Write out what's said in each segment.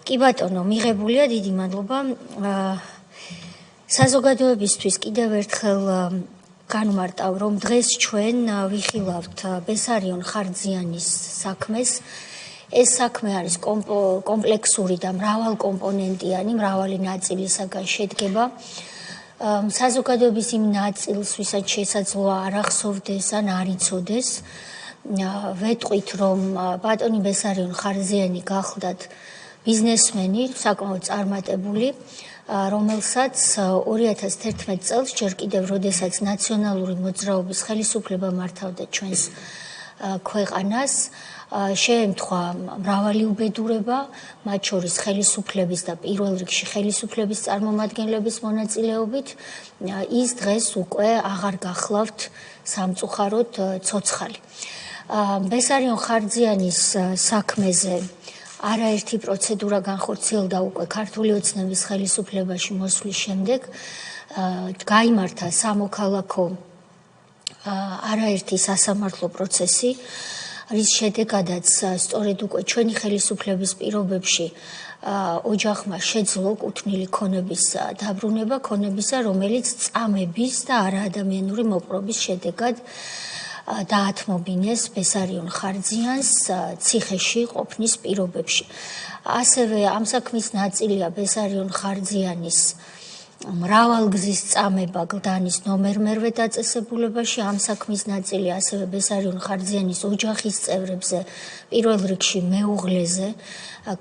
კი ბატონო, მიღებულია დიდი მადლობა. საზოგადოებისთვის კიდევ ერთხელ განვმარტავ, რომ დღეს ჩვენ ვიხილავთ ბესარიონ ხარძიანის საქმეს. ეს საქმე არის კომპლექსური და მრავალკომპონენტიანი, მრავალი ნაწილისაგან შედგება. საზოგადოების იმ ნაწილს, ვისაც შესაძლოა არ ახსოვდეს ან არ იცოდეს, ვეტყვით, რომ ბატონი ბესარიონ ხარძიანი გახლდათ ბიზნესმენი, საკმაოდ წარმატებული, რომელსაც 2011 წელს ჯერ კიდევ როდესაც ნაციონალური მოძრაობის ხელისუფლება მართავდა ჩვენს ქვეყანას, შეემთხვა მრავალი უბედურება, მათ შორის ხელისუფლების და პირველ რიგში ხელისუფლების წარმომადგენლების მონაწილეობით, ის დღეს უკვე აღარ გახლავთ სამწუხაროდ ცოცხალი. ბესარიონ ხარძიანის საქმეზე არაერთი პროცედურა განხორციელდა უკვე ქართული ოცნების ხელისუფლებაში მოსვლის შემდეგ. გაიმართა სამოქალაქო არაერთი სასამართლო პროცესი, რის შედეგადაც სწორედ უკვე ჩვენი ხელისუფლების პირობებში ოჯახმა შეძლო კუთვნილი ქონების დაბრუნება, ქონებისა, რომელიც წამების და არაადამიანური მოპყრობის შედეგად დაათმობინეს ბესარიონ ხარძიანს ციხეში ყოფნის პირობებში. ასევე ამ საქმის ნაწილია ბესარიონ ხარძიანის მრავალგზის წამება გლდანის ნომერ მერვე დაწესებულებაში. ამ საქმის ნაწილია ასევე ბესარიონ ხარძიანის ოჯახის წევრებზე, პირველ რიგში მეუღლეზე,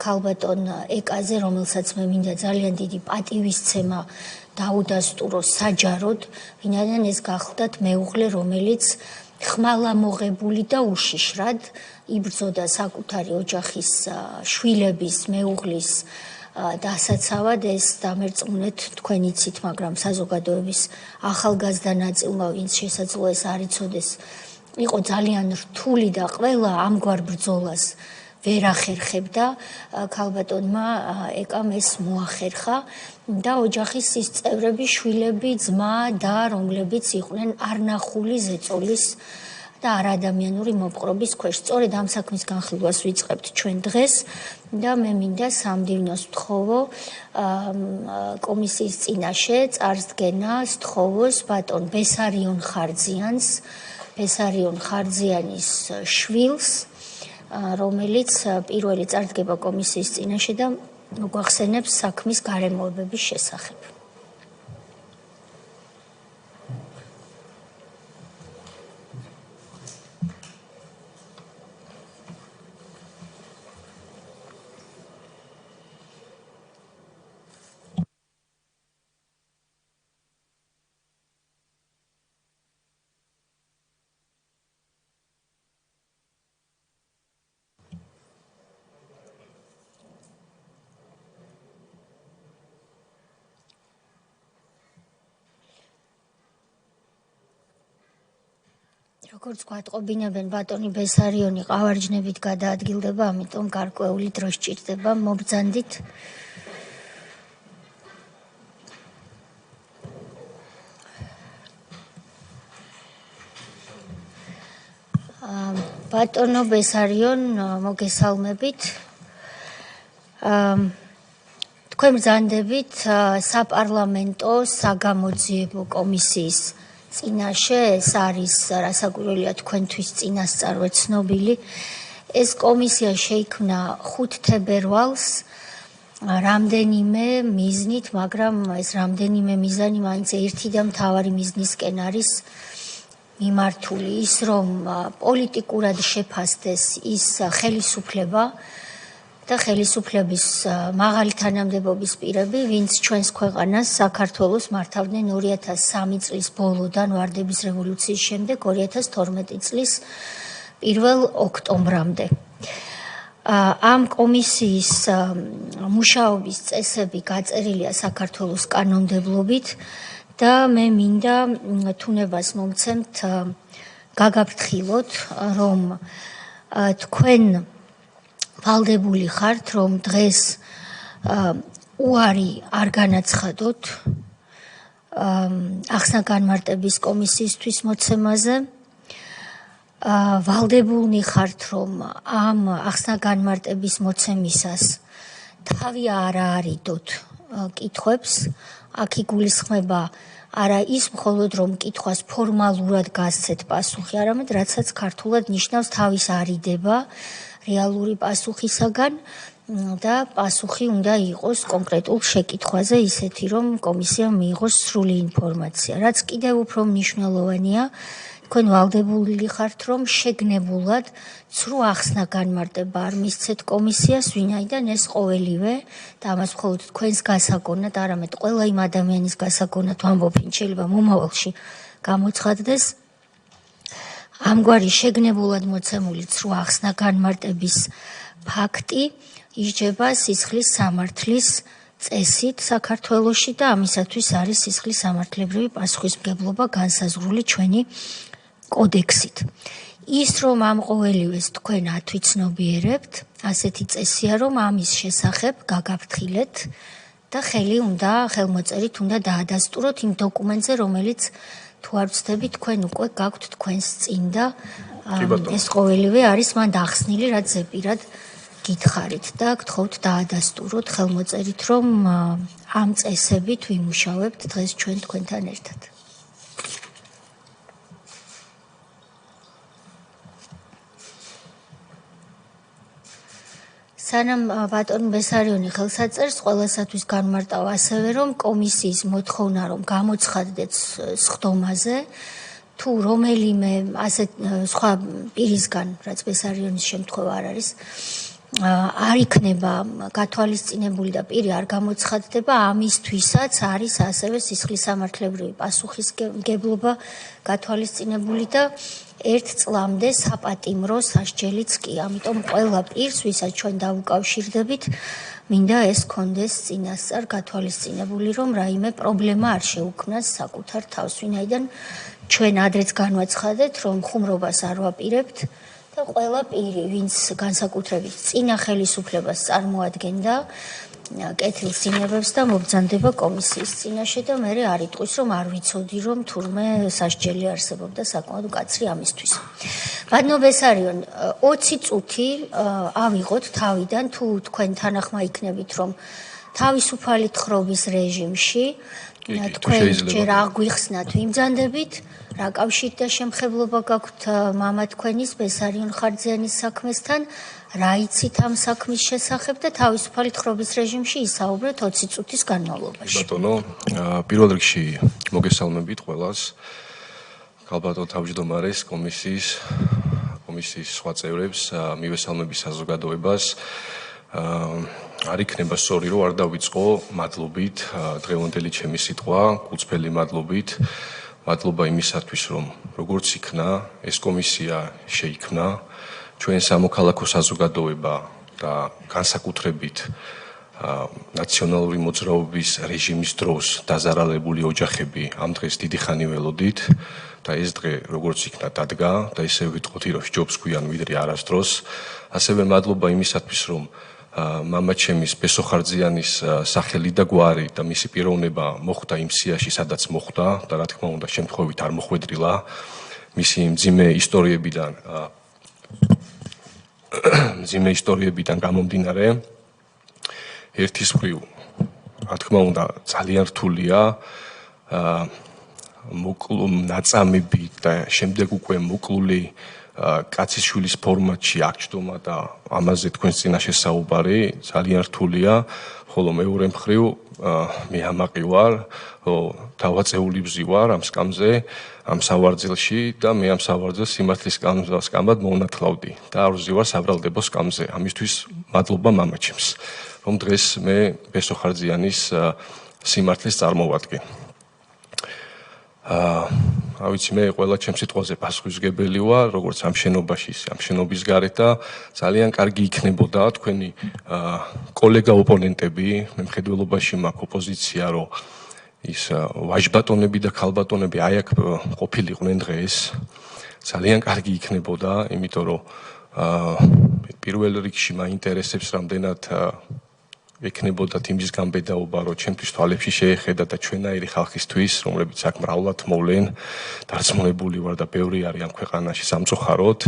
ქალბატონ ეკაზე, რომელსაც მე მინდა ძალიან დიდი პატივისცემა დაუდასტურო საჯაროდ, ვინაიდან ეს გახლდათ მეუღლე, რომელიც ხმალამოღებული და უშიშრად იბრძოდა საკუთარი ოჯახის შვილების, მეუღლის დასაცავად. ეს დამერწმუნეთ თქვენ იცით, მაგრამ საზოგადოების ახალგაზრდა ნაწილმა, ვინც შესაძლოა ეს არ იცოდეს, იყო ძალიან რთული და ყველა ამგვარ ბრძოლას ვერ ახერხებდა. ქალბატონმა ეკამ ეს მოახერხა და ოჯახის ის წევრები, შვილები, ძმა და რომლებიც იყვნენ არნახული ზეწოლის და არაადამიანური მოპყრობის ქვეშ. სწორედ ამ საქმის განხილვას ვიწყებთ ჩვენ დღეს და მე მინდა სამდივნოს ვთხოვო კომისიის წინაშე წარსდგენა სთხოვოს ბატონ ბესარიონ ხარძიანს, ბესარიონ ხარძიანის შვილს, რომელიც პირველი წარდგება კომისიის წინაშე და მოგვახსენებს საქმის გარემოებების შესახებ. როგორც გვატყობინებენ, ბატონი ბესარიონი ყავარჯნებით გადაადგილდება, ამიტომ გარკვეული დრო სჭირდება, მობრძანდით. ბატონო ბესარიონ, მოგესალმებით. თქვენ ბრძანდებით საპარლამენტო საგამოძიებო კომისიის წინაშე, ეს არის რასაკვირველია თქვენთვის წინასწარვე ცნობილი. ეს კომისია შეიქმნა 5 თებერვალს რამდენიმე მიზნით, მაგრამ ეს რამდენიმე მიზანი მაინც ერთი და მთავარი მიზნისკენ არის მიმართული, ის რომ პოლიტიკურად შეფასდეს ის ხელისუფლება და ხელისუფლების მაღალი თანამდებობის პირები, ვინც ჩვენს ქვეყანას საქართველოს მართავდნენ 2003 წლის ბოლოდან ვარდების რევოლუციის შემდეგ 2012 წლის 1 ოქტომბრამდე. ამ კომისიის მუშაობის წესები გაწერილია საქართველოს კანონმდებლობით და მე მინდა თუნებას მომცემთ გაგაფრთხილოთ, რომ თქვენ ვალდებული ხართ, რომ დღეს უარი არ განაცხადოთ ახსნა-განმარტების კომისიისთვის მოცემაზე. ვალდებულნი ხართ, რომ ამ ახსნა-განმარტების მოცემისას თავი არ არიდოთ კითხვებს, აქ იგულისხმება არა ის მხოლოდ რომ კითხვას ფორმალურად გასცეთ პასუხი, არამედ რაცაც ქართულად ნიშნავს თავის არიდება რეალური პასუხისაგან და პასუხი უნდა იყოს კონკრეტულ შეკითხვაზე ისეთი, რომ კომისიამ მიიღოს სრული ინფორმაცია. რაც კიდევ უფრო მნიშვნელოვანია, თქვენ ვალდებული ხართ, რომ შეგნებულად ცრუ ახსნა განმარტება არ მისცეთ კომისიას, ვინაიდან ეს ყოველივე და ამას მხოლოდ თქვენს გასაგონად, არამედ ყველა იმ ადამიანის გასაგონად ვამბობ, შეიძლება მომავალში გამოცხადდეს. ამგვარი შეგნებულად მოცემული ცრუ ახსნა განმარტების ფაქტი ისჯება სისხლის სამართლის წესით საქართველოში და ამისათვის არის სისხლის სამართლებრივი პასუხისმგებლობა განსაზღვრული ჩვენი კოდექსით. ის რომ ამ ყოველივეს თქვენ ათვიცნობიერებთ, ასეთი წესია, რომ ამის შესახებ გაგაფრთხილეთ და ხელმოწერით უნდა დაადასტუროთ იმ დოკუმენტზე, რომელიც თუ არ ვცდები, თქვენ უკვე გაქვთ თქვენს წინ და ეს ყოველივე არის მან დახსნილი, რაც ზეპირად გითხარით და გთხოვთ დაადასტუროთ ხელმოწერით, რომ ამ წესებით ვიმუშავებთ დღეს ჩვენ თქვენთან ერთად. სანამ ბატონ ბესარიონი ხელს აწერს, ყველასათვის განმარტავ ასევე, რომ კომისიის მოთხოვნა, რომ გამოცხადდეთ სხდომაზე, თუ რომელიმე ასეთ სხვა პირისგან, რაც ბესარიონის შემთხვევა არ არის, არ იქნება გათვალისწინებული და პირი არ გამოცხადდება, ამისთვისაც არის ასევე სისხლის სამართლებრივი პასუხისმგებლობა გათვალისწინებული და 1 წლამდე საპატიმრო სასჯელიც კი. ამიტომ ყველა პირს, ვისაც ჩვენ დავუკავშირდებით, მინდა ეს კონდეს წინასწარ გათვალისწინებული, რომ რაიმე პრობლემა არ შეუქმნას საკუთარ თავს, ვინაიდან ჩვენ ადრეც განვაცხადეთ, რომ ხუმრობას არ ვაპირებთ და ყველა პირი, ვინც განსაკუთრებით წინა ხელისუფლებას წარმოადგენდა, კეთილ სინებებს და მობრძანდება კომისიის წინაშე და მე არ იტყვის, რომ არ ვიცოდი, რომ თურმე სასჯელი არსებობდა საკმაოდ მკაცრი ამისთვის. ბატონო ბესარიონ, 20 წუთი ავიღოთ თავიდან, თუ თქვენ თანახმა იქნებით, რომ თავისუფალი თხრობის რეჟიმში თქვენ ჯერ აღვიხსნათ ვიმძანდებით, რა კავშირი და შემხებლობა გაქვთ მამა თქვენის ბესარიონ ხარძიანის საქმესთან, რა იცით ამ საქმის შესახებ და თავისუფალი თხრობის რეჟიმში ისაუბრეთ 20 წუთის განმავლობაში. ბატონო, პირველ რიგში მოგესალმებით ყველას. ქალბატონ თავმჯდომარეს, კომისიის სხვა წევრებს, მივესალმები საზოგადოებას. არ იქნება სწორი, რომ არ დავიწყო მადლობით, დღევანდელი ჩემი სიტყვა, გულწრფელი მადლობით. მადლობა იმისათვის, რომ როგორც იქნა, ეს კომისია შეიქმნა, ჩვენ სამოქალაქო საზოგადოება და განსაკუთრებით ნაციონალური მოძრაობის რეჟიმის დროს დაზარალებული ოჯახები ამ დღეს დიდი ხანი ველოდით და ეს დღე როგორც იქნა დადგა და ისე ვიტყოდი, რომ ჯობს გვიან ვიდრე არასდროს. ასევე მადლობა იმისათვის, რომ მამა ჩემის ბესო ხარძიანის სახელი და გვარი და მისი პიროვნება მოხვდა იმ სიაში, სადაც მოხვდა და რა თქმა უნდა შემთხვევით არ მოხვედრილა მისი მძიმე ისტორიებიდან გამომდინარე. ერთის მხრივ, რა თქმა უნდა, ძალიან რთულია ნაწამები და შემდეგ უკვე მოკლული კაცის შვილის ფორმატში აღჯდომა და ამაზე თქვენს წინაშე საუბარი ძალიან რთულია, ხოლო მეორე მხრივ მე ამაყი ვარ, დავაწეული ბზი ვარ ამ სკამზე, ამ სავარძელში და მე ამ სავარძელს სიმართლის სკამად მოუნათლავდი და არ ვზივარ საბრალდებო სკამზე. ამისთვის მადლობა მამაჩემს, რომ დღეს მე ბესო ხარძიანის სიმართლეს წარმოვადგენ. რა ვიცი, მე ყველა ჩემს სიტყვაზე პასუხისმგებელი ვარ, როგორც ამ შენობაში, ამ შენობის გარეთ და ძალიან კარგი იქნებოდა თქვენი კოლეგა ოპონენტები, მე მხედველობაში მაქვს ოპოზიცია, რომ ის ვაჟბატონები და ქალბატონები აი აქ ყოფილიყვნენ დღეს. ძალიან კარგი იქნებოდა, იმიტომ რომ პირველ რიგში მაინტერესებს რამდენად ექნებოდათ იმის გამბედაობა, რომ ჩემთვის თვალებში შეეხედა და ჩვენაირი ხალხისთვის, რომლებიც აქ მრავლად მოვლენ, დარწმუნებული ვარ და ბევრი არის ამ ქვეყანაში სამწუხაროდ.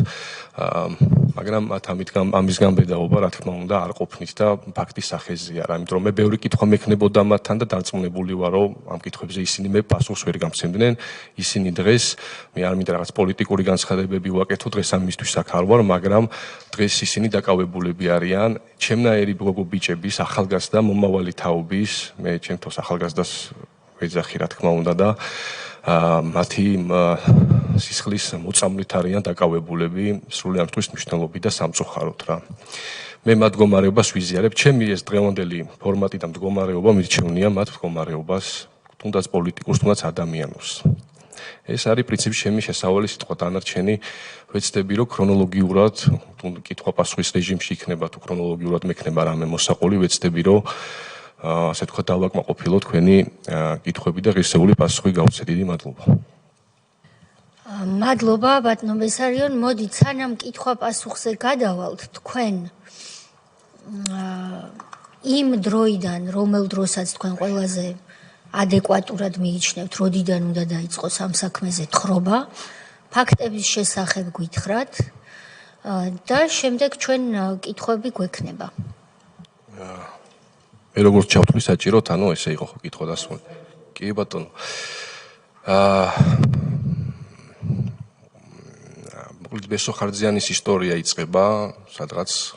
მაგრამ ამის გამბედაობა რა თქმა უნდა არ ყოფნით და ფაქტის სახეზია რა, იმიტომ რომ მე ბევრი კითხვა მექნებოდა მათთან და დარწმუნებული ვარ, რომ ამ კითხვებზე ისინი მე პასუხს ვერ გამცემდნენ. ისინი დღეს მე არ მინდა რაღაც პოლიტიკური განცხადებები ვაკეთო, დღეს ამისთვის აქ არ ვარ, მაგრამ დღეს ისინი დაკავებულები არიან ჩემნაირი გოგო ბიჭების, ახალგაზრდა მომავალი თაობის, მე ჩემთვის ახალგაზრდას ვეძახი რა თქმა უნდა და მათი სისხლის მოწამვლით არიან დაკავებულები სრული ამისთვის მნიშვნელობით და სამწუხაროდ რა. მე მათ მდგომარეობას ვიზიარებ, ჩემი ეს დღევანდელი ფორმატი და მდგომარეობა მირჩევნია მათ მდგომარეობას, თუნდაც პოლიტიკურს, თუნდაც ადამიანურს. ეს არის პრინციპში ჩემი შესავალი სიტყვა დანარჩენი ვეცდები რომ ქრონოლოგიურად კითხვა-პასუხის რეჟიმში იქნება თუ ქრონოლოგიურად მექნება რამე მოსაყოლი, ვეცდები რომ ასე ვთქვათ დავაკმაყოფილო თქვენი კითხვები და ღირსეული პასუხი გავცე. დიდი მადლობა. მადლობა ბატონო ბესარიონ, მოდით სანამ კითხვა-პასუხზე გადავალთ, თქვენ იმ დროიდან, რომელ დროსაც თქვენ ყველაზე ადეკვატურად მიიჩნევთ, როდიდან უნდა დაიწყოს ამ საქმეზე თხრობა, ფაქტების შესახებ გითხრათ და შემდეგ ჩვენ კითხვები გვექნება. მე როგორც ჩავთვლი საჭიროდ, ანუ ესე იყო ხო კითხვა დასმული. კი ბატონო. მოკლედ ბესოხარძიანის ისტორია იწყება სადღაც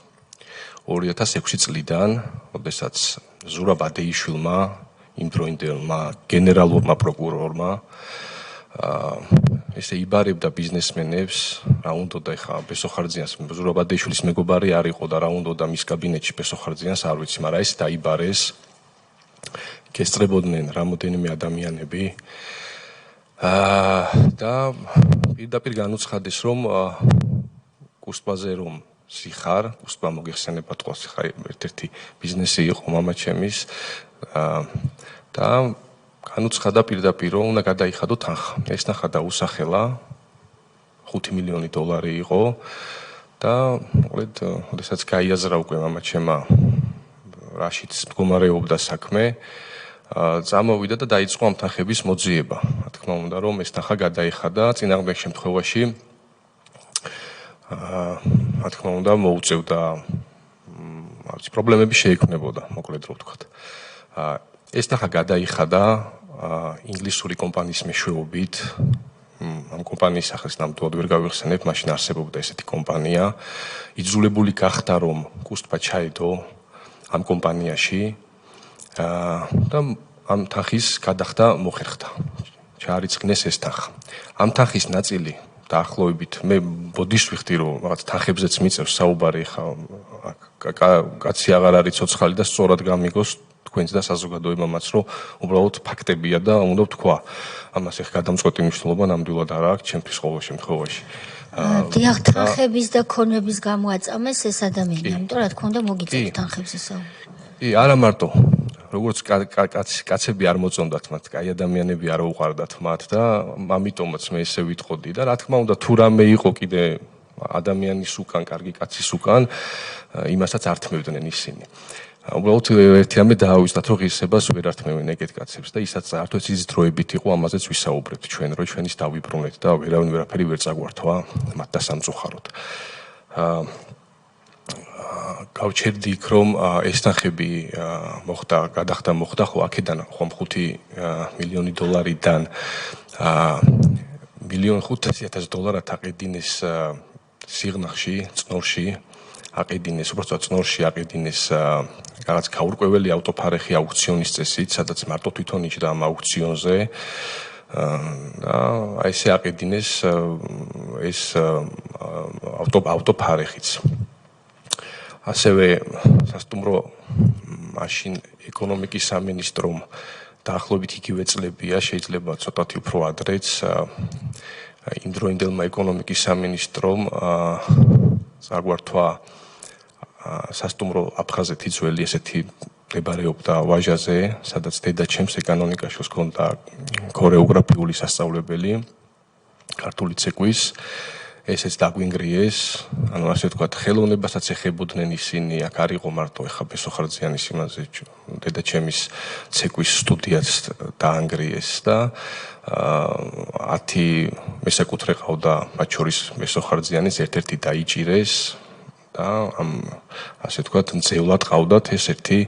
2006 წლიდან, როდესაც ზურაბ ადეიშვილმა, იმდროინდელმა გენერალურმა პროკურორმა ესე იბარებდა ბიზნესმენებს, რა უნდოდა ეხა ბესოხარძიანს, ზურაბ ადეიშვილის მეგობარი არ იყო და რა უნდოდა მის კაბინეტში ბესოხარძიანს არ ვიცი, მაგრამ ეს დაიბარეს. ესწრებოდნენ რამოდენიმე ადამიანები და პირდაპირ განუცხადეს, რომ კუსპაზე რომ სიხარ, კუსპა მოგეხსენებათ ყოს ხა ერთ-ერთი ბიზნესი იყო მამაჩემის და განუცხადა პირდაპირ რომ უნდა გადაიხადო თანხა. ეს თანხა დაუსახელა $5 მილიონი იყო და მოკლედ, როდესაც გაიაზრა უკვე მამაჩემა რაშიც მდგომარეობდა საქმე, წამოვიდა და დაიწყო ამ თანხების მოძიება. რა თქმა უნდა, რომ ეს თანხა გადაიხადა, წინააღმდეგ შემთხვევაში რა თქმა უნდა მოუწევდა პრობლემები შეექმნებოდა, მოკლედ რო ვთქვათ. ეს თანხა გადაიხადა ინგლისური კომპანიის მეშვეობით. ამ კომპანიის სახელს ნამდვილად ვერ გავიხსენებ, მაშინ არსებობდა ესეთი კომპანია. იძულებული გახდა რომ კუსპა ჩაედო ამ კომპანიაში და ამ თანხის გადახდა მოხერხდა. ჩაარიცხინეს ეს თანხა. ამ თანხის ნაწილი დაახლოებით მე ბოდის ვიხდი რომ რაღაც თანხებზეც მიწევს საუბარი ხა კაცი აღარ არის ცოცხალი და სწორად გამიგოს თქვენც და საზოგადოებამაც რომ უბრალოდ ფაქტებია და უნდა ვთქვა. ამას ეხ გადამწყვეტი მნიშვნელობა ნამდვილად არ აქვს ჩემთვის ყოველ შემთხვევაში. დიახ, თანხების და ქონების გამოაწამეს ეს ადამიანი, ამიტომ რა თქმა უნდა მოგიწევთ თანხებზე საუბარი. კი, არა მარტო როგორც კაცები არ მოწონდათ მათ, კაი ადამიანები არ უყარდათ მათ და ამიტომაც მე ესე ვიტყოდი და რა თქმა უნდა თუ რამე იყო კიდე ადამიანის უკან, კარგი კაცის უკან, იმასაც არ თმევდნენ ისინი. უბრალოდ ერთი რამე დაავიწყდათ, რომ ღირსებას ვერ ართმევენ ეგეთ კაცებს და ისაც საერთოდ ის დროებით იყო ამაზეც ვისაუბრებთ ჩვენ, რომ ჩვენის დავიბრუნეთ და ვერავინ ვერაფერი ვერ წაგვართვა მათ და სამწუხაროდ. გავჩერდი იქ რომ ეს თანხები გადახდა მოხდა ხო აქედან ხომ $5 მილიონი $1,500,000 აყიდინეს სიღნაღში, წნორში აყიდინეს, უბრალოდ წნორში აყიდინეს რაღაც გაურკვეველი ავტოფარეხი აუქციონის წესით, სადაც მარტო თვითონ იჯდა ამ აუქციონზე და ესე აყიდინეს ეს ავტოფარეხიც. ასევე სასტუმრო მაშინ ეკონომიკის სამინისტრომ დაახლოებით იგივე წლებია, შეიძლება ცოტათი უფრო ადრეც იმდროინდელმა ეკონომიკის სამინისტრომ წაგვართვა სასტუმრო აფხაზეთი ძველი ესეთი მდებარეობდა ვაჟაზე, სადაც დედაჩემს ეკონომიკაშოს ჰქონდა ქორეოგრაფიული სასწავლებელი ქართული ცეკვის. ესეც დაგვინგრიეს, ანუ ასე ვთქვათ, ხელოვნებასაც ეხებოდნენ ისინი, აქ არ იყო მარტო ეხა ბესოხარძიანის იმაზე დედაჩემის ცეკვის სტუდიაც დაანგრიეს და 10 მესაკუთრე ყავდა, მათ შორის ბესოხარძიანის ერთ-ერთი დაიჭირეს, და ამ ასე ვთქვათ, მძევლად ყავდათ ეს ერთი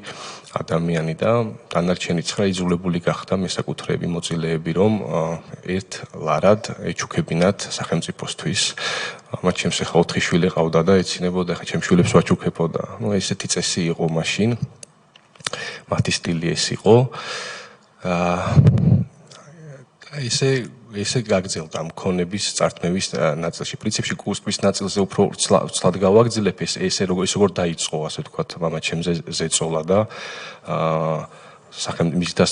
ადამიანი და დანარჩენი 9 იძულებული გახდა მესაკუთრეები მოწილეები, რომ ერთ ლარად ეჩუქებინათ სახელმწიფოსთვის. მათ ჩემს ახლა 4 შვილი ყავდა და ეცინებოდა ახლა ჩემს შვილებს ვაჩუქებოდა. ესეთი წესი იყო მაშინ. მათი სტილი ეს იყო. ესე გაგრძელდა მქონების წართმევის ნაწილში. პრინციპში კუსკვის ნაწილზე უფრო ცლად გავაგრძელებ ესე როგორ დაიწყო, ასე ვთქვათ, მამაჩემზე ზეწოლა და მის და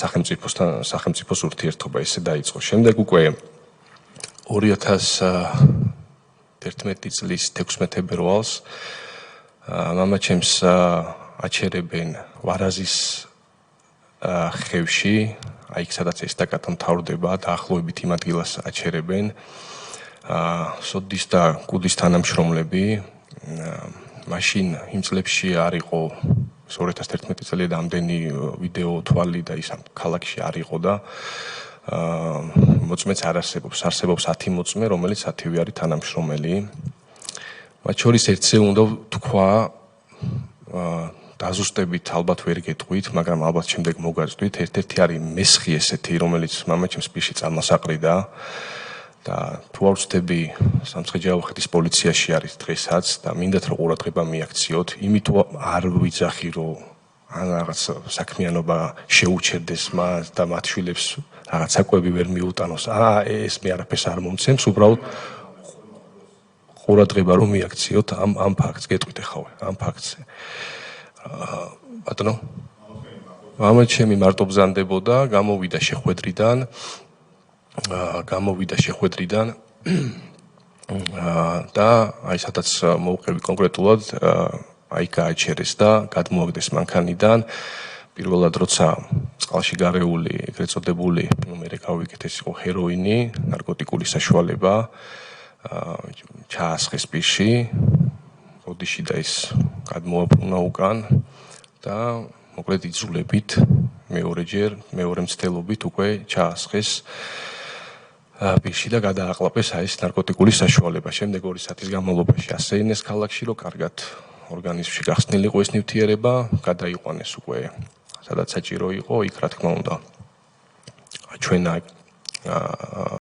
სახელმწიფოს ურთიერთობა ესე დაიწყო. შემდეგ უკვე 2011 წლის 16 ფებრუარს მამაჩემს აჩერებენ ვარაზის ხევში, იქ სადაც ესტაკადა მთავრდება, დაახლოებით იმ ადგილას აჩერებენ. სოდის და კუდის თანამშრომლები მაშინ იმ წლებში არ იყო 2011 წელი და ამდენი ვიდეო თვალი და ის ამ ქალაქში არ იყო და მოწმეც არ არსებობს. არსებობს 10 მოწმე, რომელიც 10-ვე არის თანამშრომელი. მათ შორის ერთზე უნდა თქვა დაზუსტებით ალბათ ვერ გეტყვით, მაგრამ ალბათ შემდეგ მოგაწვით. ერთ-ერთი არის მესხი ესეთი, რომელიც მამაჩემს პირში წამოსაყრიდა და თუ არ ვცდები, სამცხე-ჯავახეთის პოლიციაში არის დღესაც და მინდათ რომ ყურადღება მიაქციოთ, იმიტომ არ ვიძახი რომ ან რაღაც საქმიანობა შეუჩერდეს მას და მათ შვილებს რაღაც საკვები ვერ მიუტანოს. ეს მე არაფერს არ მომცემს, უბრალოდ ყურადღება რომ მიაქციოთ ამ ფაქტს, გეტყვით ახლა ამ ფაქტზე. ბატონო მამაჩემი მარტო ბრძანდებოდა, გამოვიდა შეხვედრიდან და აი სადაც მოვყევი კონკრეტულად აი გააჩერეს და გადმოაგდეს მანქანიდან. პირველად როცა წყალში გარეული ეგრეთ წოდებული, მე გავიგეთ ეს იყო ჰეროინი, ნარკოტიკული საშუალება, ჩაასხეს პირში, ოდიში და ის გადმოაბრუნა უკან და მოკლედ იძულებით მეორე მცდელობით უკვე ჩაასხეს პირში და გადააყლაპეს ეს ნარკოტიკული საშუალება. შემდეგ 2 საათის განმავლობაში ასეინეს ქალაქში, რომ კარგად ორგანიზმში გახსნილიყო ეს ნივთიერება, გადაიყვანეს უკვე სადაც საჭირო იყო, იქ რა თქმა უნდა ჩვენ